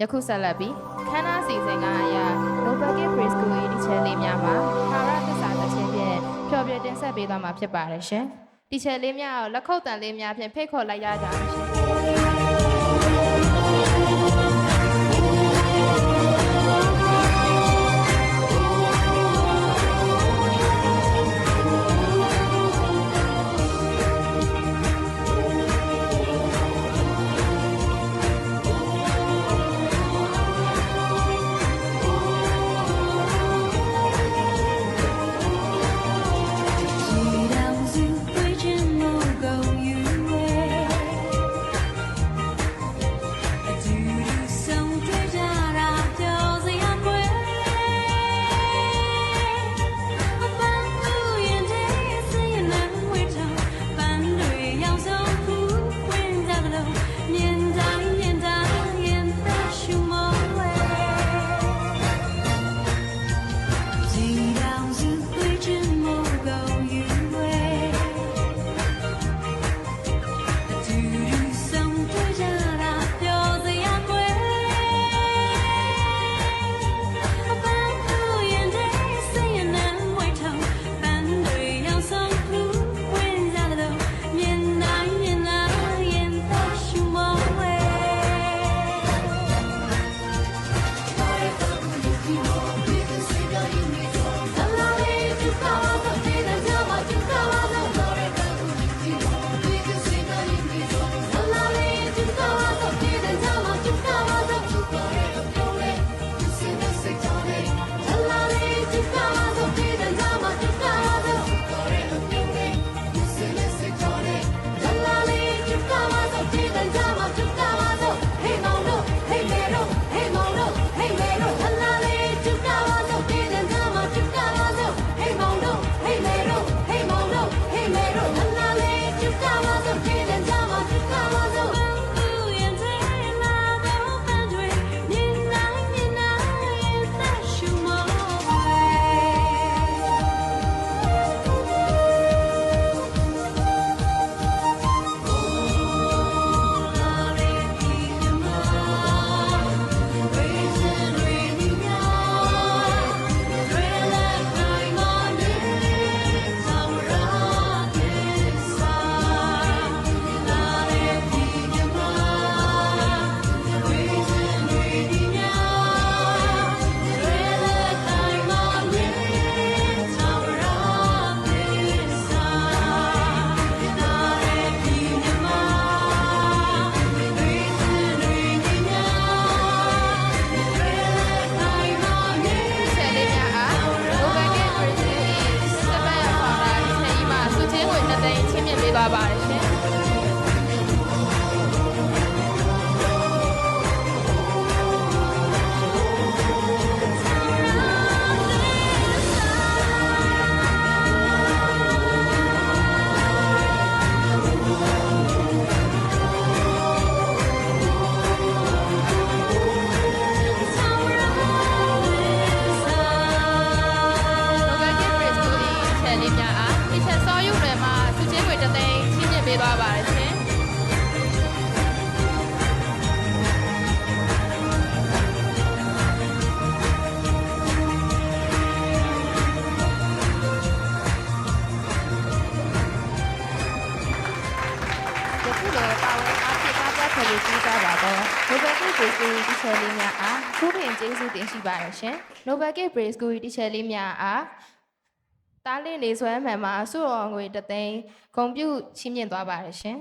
ယခုဆက်လက်ပြီးခန်းနာစီစဉ်ကအရာ Nobel Prize ကိုဒီချက်လေးများမှာဟာရသစ္စာသချင်းဖြင့်ဖျော်ဖြေတင်ဆက်ပေးသွားမှာဖြစ်ပါတယ်ရှင်ဒီချက်လေးများကိုလက်ခုပ်တန်လေးများဖြင့်ဖိတ်ခေါ်လိုက်ရကြပါရှင်သွားပါတယ်ရှင်သွားပါတယ်ရှင်ဒီကြပါတော့ Nobel Prize ကိုတီချာလေးများအားခုပြင်ကျေးဇူးတင်ရှိပါတယ်ရှင် Nobel Prize ကိုတီချာလေးများအားတားလင်းနေဆွဲမှန်မှာအစုတော်ငွေတသိန်းဂုဏ်ပြုချီးမြှင့်သွားပါတယ်ရှင်